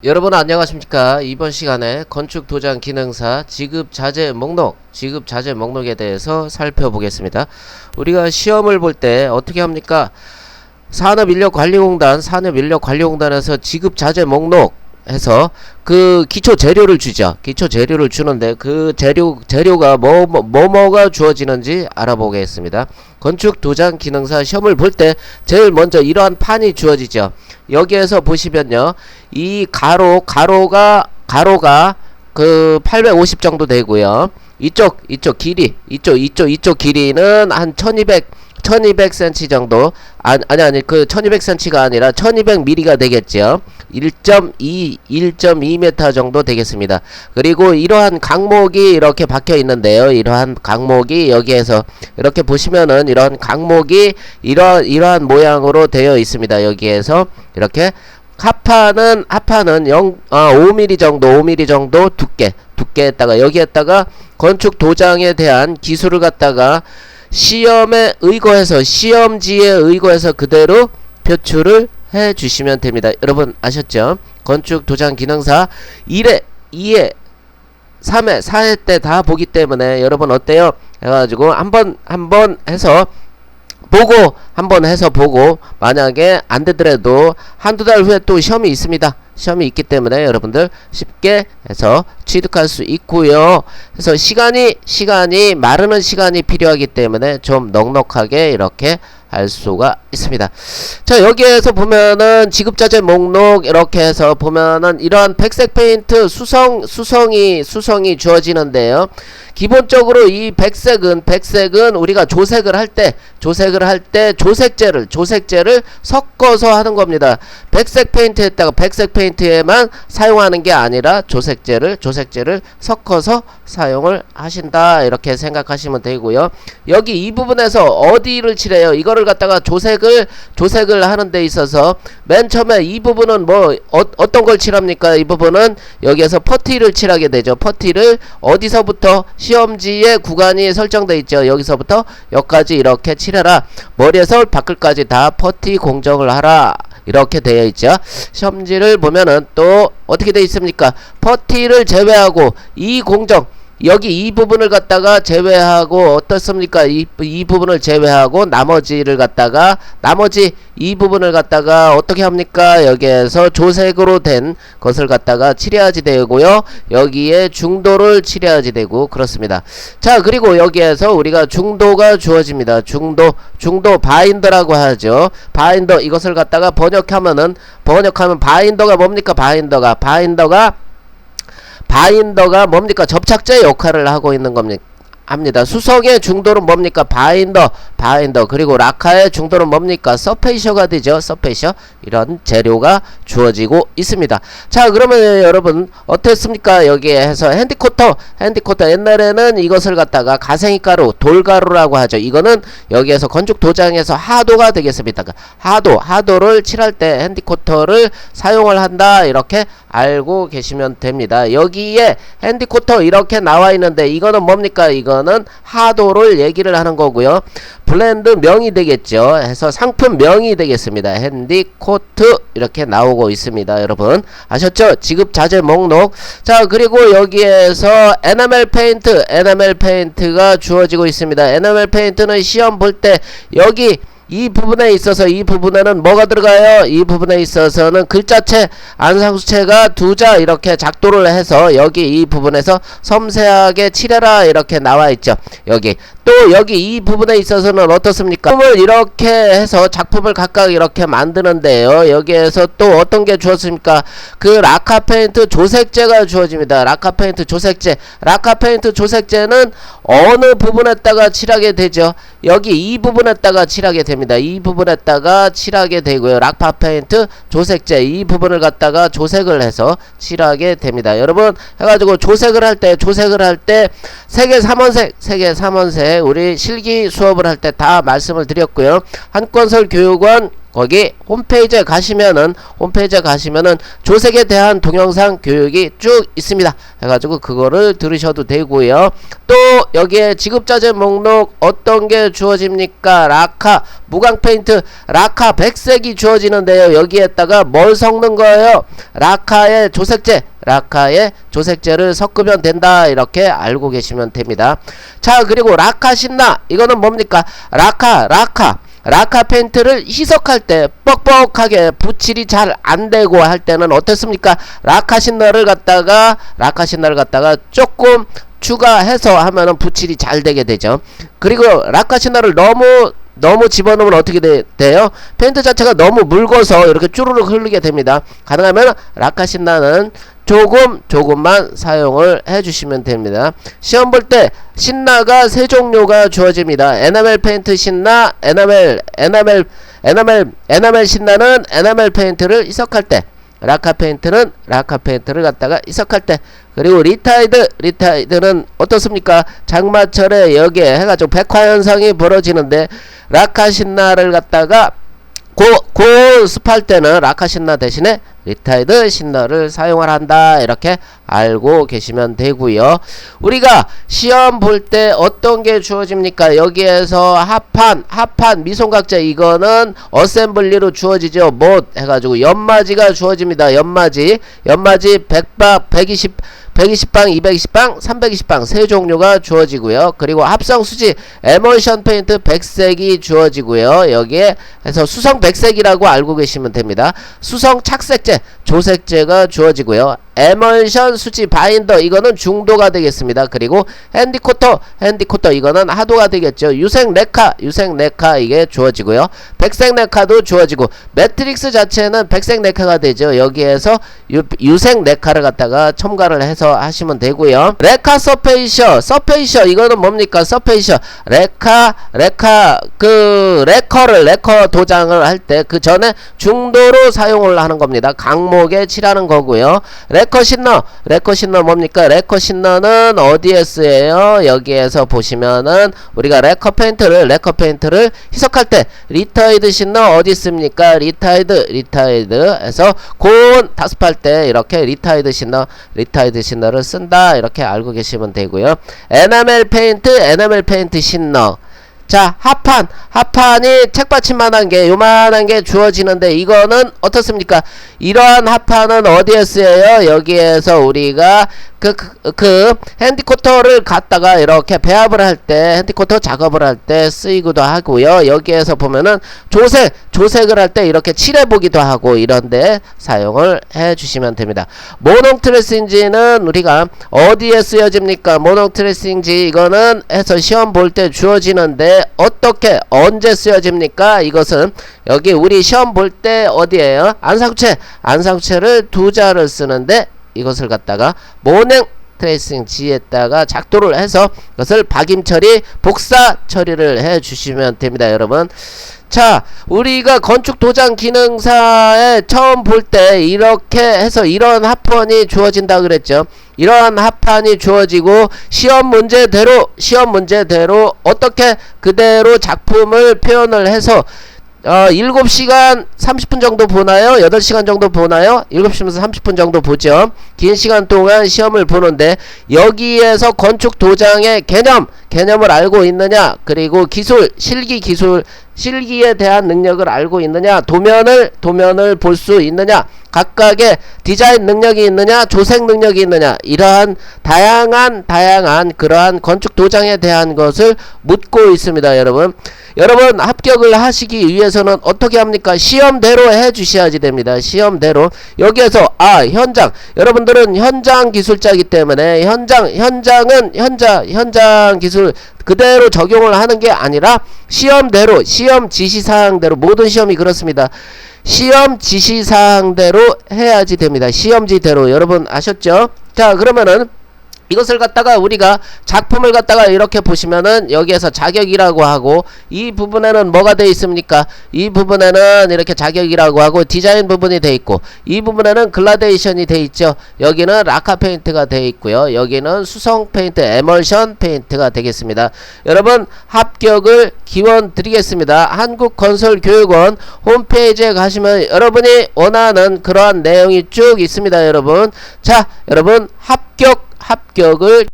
여러분 안녕하십니까. 이번 시간에 건축도장 기능사 지급자재 목록에 대해서 살펴보겠습니다. 우리가 시험을 볼 때 어떻게 합니까? 산업인력관리공단에서 지급자재 목록 해서 그 기초 재료를 주죠. 기초 재료를 주는데 그 재료가 뭐가 주어지는지 알아보겠습니다. 건축 도장 기능사 시험을 볼 때 제일 먼저 이러한 판이 주어지죠. 여기에서 보시면요, 이 가로가 그 850 정도 되고요. 이쪽 길이는 한 1200cm 정도. 아니, 그 1200cm가 아니라 1200mm가 되겠죠. 1.2m 정도 되겠습니다. 그리고 이러한 강목이 이렇게 박혀 있는데요. 이러한 강목이 여기에서 이렇게 보시면은 이러한 강목이 이러한 모양으로 되어 있습니다. 여기에서 이렇게 하파는 5mm 정도 두께에다가 여기에다가 건축 도장에 대한 기술을 갖다가 시험지에 의거해서 그대로 표출을 해 주시면 됩니다. 여러분 아셨죠? 건축 도장 기능사 1회, 2회, 3회, 4회 때 다 보기 때문에 여러분 어때요? 해가지고 한번 해서 보고 만약에 안 되더라도 한두 달 후에 또 시험이 있습니다. 시험이 있기 때문에 여러분들 쉽게 해서 취득할 수 있고요. 그래서 시간이 마르는 시간이 필요하기 때문에 좀 넉넉하게 이렇게 할 수가 있습니다. 자, 여기에서 보면은 지급자재 목록 이렇게 해서 보면은 이러한 백색 페인트 수성이 주어지는데요. 기본적으로 이 백색은 우리가 조색을 할 때 조색제를 섞어서 하는 겁니다. 백색 페인트에만 사용하는 게 아니라 조색제를 섞어서 사용을 하신다, 이렇게 생각하시면 되고요. 여기 이 부분에서 어디를 칠해요? 이거를 갖다가 조색을 하는 데 있어서 맨 처음에 이 부분은 어떤 걸 칠합니까? 이 부분은 여기에서 퍼티를 칠하게 되죠. 퍼티를 어디서부터 시험지에 구간이 설정되어 있죠. 여기서부터 여기까지 이렇게 칠해라. 머리에서 발끝까지 다 퍼티 공정을 하라, 이렇게 되어 있죠. 시험지를 보면은 또 어떻게 되어 있습니까? 퍼티를 제외하고 이 공정, 여기 이 부분을 갖다가 제외하고 어떻습니까? 이 부분을 제외하고 나머지 이 부분을 갖다가 어떻게 합니까? 여기에서 조색으로 된 것을 갖다가 칠해야지 되고요. 여기에 중도를 칠해야지 되고 그렇습니다. 자, 그리고 여기에서 우리가 중도가 주어집니다. 중도 바인더라고 하죠. 바인더, 이것을 갖다가 번역하면 바인더가 뭡니까? 바인더가 뭡니까? 접착제 역할을 하고 있는 겁니다. 수성의 중도는 뭡니까? 바인더. 그리고 라카의 중도는 뭡니까? 서페이셔가 되죠. 서페이셔. 이런 재료가 주어지고 있습니다. 자, 그러면 여러분 어땠습니까? 여기에 해서 핸디코터 옛날에는 이것을 갖다가 가생이가루, 돌가루라고 하죠. 이거는 여기에서 건축 도장에서 하도가 되겠습니다. 하도를 칠할 때 핸디코터를 사용을 한다, 이렇게 알고 계시면 됩니다. 여기에 핸디코터 이렇게 나와 있는데 이거는 뭡니까? 이거는 하도를 얘기를 하는 거고요. 브랜드 명이 되겠죠. 해서 상품 명이 되겠습니다. 핸디코트 이렇게 나오고 있습니다. 여러분 아셨죠? 지급자재 목록. 자, 그리고 여기에서 에나멜 페인트가 주어지고 있습니다. 에나멜 페인트는 시험 볼 때 여기 이 부분에는 뭐가 들어가요? 이 부분에 있어서는 글자체, 안상수체가 두자 이렇게 작도를 해서 여기 이 부분에서 섬세하게 칠해라, 이렇게 나와 있죠. 여기 이 부분에 있어서는 어떻습니까? 작품을 이렇게 해서 작품을 각각 이렇게 만드는데요. 여기에서 또 어떤 게 주어집니까? 그 라카 페인트 조색제가 주어집니다. 라카 페인트 조색제는 어느 부분에다가 칠하게 되죠? 여기 이 부분에다가 칠하게 됩니다. 이 부분에다가 칠하게 되고요. 라카 페인트 조색제, 이 부분을 갖다가 조색을 해서 칠하게 됩니다. 여러분 해가지고 조색을 할 때 세계 3원색 우리 실기 수업을 할 때 다 말씀을 드렸고요. 한건설 교육원 거기 홈페이지에 가시면은 조색에 대한 동영상 교육이 쭉 있습니다. 해가지고 그거를 들으셔도 되고요. 또 여기에 지급자재 목록 어떤 게 주어집니까? 라카 무광 페인트 라카 백색이 주어지는데요. 여기에다가 뭘 섞는 거예요? 라카의 조색제를 섞으면 된다. 이렇게 알고 계시면 됩니다. 자, 그리고 라카 신나 이거는 뭡니까? 라카 페인트를 희석할 때 뻑뻑하게 붓질이 잘 안되고 할 때는 어떻습니까? 라카 신나를 갖다가 조금 추가해서 하면은 붓질이 잘 되게 되죠. 그리고 라카 신나를 너무 집어넣으면 어떻게 돼요? 페인트 자체가 너무 묽어서 이렇게 쭈루룩 흐르게 됩니다. 가능하면 라카 신나는 조금만 사용을 해주시면 됩니다. 시험 볼 때 신나가 세 종류가 주어집니다. 에나멜 페인트 신나, 에나멜 신나는 에나멜 페인트를 희석할 때, 라카 페인트는 라카 페인트를 갖다가 희석할 때, 그리고 리타이드는 어떻습니까? 장마철에 여기에 해가지고 백화현상이 벌어지는데 라카 신나를 갖다가 습할 때는 라카 신나 대신에 리타이드 신나를 사용을 한다. 이렇게 알고 계시면 되고요. 우리가 시험 볼 때 어떤 게 주어집니까? 여기에서 합판 미손각제 이거는 어셈블리로 주어지죠. 못 해가지고 연마지가 주어집니다. 연마지 100방 120방, 220방, 320방 세 종류가 주어지고요. 그리고 합성 수지 에멀션 페인트 백색이 주어지고요. 여기에 해서 수성 백색이라고 알고 계시면 됩니다. 수성 착색제, 조색제가 주어지고요. 에멀션 수지 바인더 이거는 중도가 되겠습니다. 그리고 핸디코터 이거는 하도가 되겠죠. 유색 레카 이게 주어지고요. 백색 레카도 주어지고 매트릭스 자체는 백색 레카가 되죠. 여기에서 유색 레카를 갖다가 첨가를 해서 하시면 되고요. 레카 서페이셔 이거는 뭡니까? 서페이셔 레커 도장을 할 때 그 전에 중도로 사용을 하는 겁니다. 강목에 칠하는 거고요. 레커 신너 뭡니까? 레커 신너는 어디에 쓰여요? 여기에서 보시면은 우리가 레커 페인트를 희석할 때 리타이드 신너 어디 씁니까? 리타이드에서 고온 다습할 때 이렇게 리타이드 신너를 쓴다. 이렇게 알고 계시면 되고요. 에나멜 페인트 신너. 자, 합판이 책받침만한 게 요만한 게 주어지는데 이거는 어떻습니까? 이러한 합판은 어디에 쓰여요? 여기에서 우리가 그 핸디코터를 갖다가 이렇게 배합을 할 때 핸디코터 작업을 할 때 쓰이기도 하고요. 여기에서 보면은 조색을 할 때 이렇게 칠해보기도 하고 이런데 사용을 해주시면 됩니다. 모농 트레싱지는 우리가 어디에 쓰여집니까? 모농 트레싱지 이거는 해서 시험 볼 때 주어지는데 어떻게 언제 쓰여집니까? 이것은 여기 우리 시험 볼 때 어디에요? 안상체를 두 자를 쓰는데 이것을 갖다가 모농 트레이싱 G에다가 작도를 해서 이것을 박임 처리, 복사 처리를 해 주시면 됩니다, 여러분. 자, 우리가 건축 도장 기능사에 처음 볼 때 이렇게 해서 이런 합판이 주어진다 그랬죠. 이러한 합판이 주어지고 시험 문제대로 어떻게 그대로 작품을 표현을 해서 7시간 30분 정도 보나요? 8시간 정도 보나요? 7시간에서 30분 정도 보죠. 긴 시간 동안 시험을 보는데 여기에서 건축 도장의 개념을 알고 있느냐, 그리고 실기에 대한 능력을 알고 있느냐, 도면을 볼 수 있느냐, 각각의 디자인 능력이 있느냐, 조색 능력이 있느냐, 이러한 다양한 그러한 건축 도장에 대한 것을 묻고 있습니다. 여러분 합격을 하시기 위해서는 어떻게 합니까? 시험대로 해 주셔야지 됩니다. 시험대로. 여기에서 현장, 여러분들은 현장 기술자이기 때문에 현장은 현장 기술 그대로 적용을 하는 게 아니라 시험대로, 시험 지시사항대로, 모든 시험이 그렇습니다. 시험 지시사항대로 해야지 됩니다. 시험지대로. 여러분 아셨죠? 자, 그러면은 이것을 갖다가 우리가 작품을 갖다가 이렇게 보시면은 여기에서 자격이라고 하고, 이 부분에는 뭐가 되어 있습니까? 이 부분에는 이렇게 자격이라고 하고 디자인 부분이 되어 있고, 이 부분에는 글라데이션이 되어 있죠. 여기는 라카 페인트가 되어 있고요. 여기는 수성 페인트, 에멀션 페인트가 되겠습니다. 여러분 합격을 기원 드리겠습니다. 한국건설교육원 홈페이지에 가시면 여러분이 원하는 그러한 내용이 쭉 있습니다. 여러분, 자, 여러분 합격을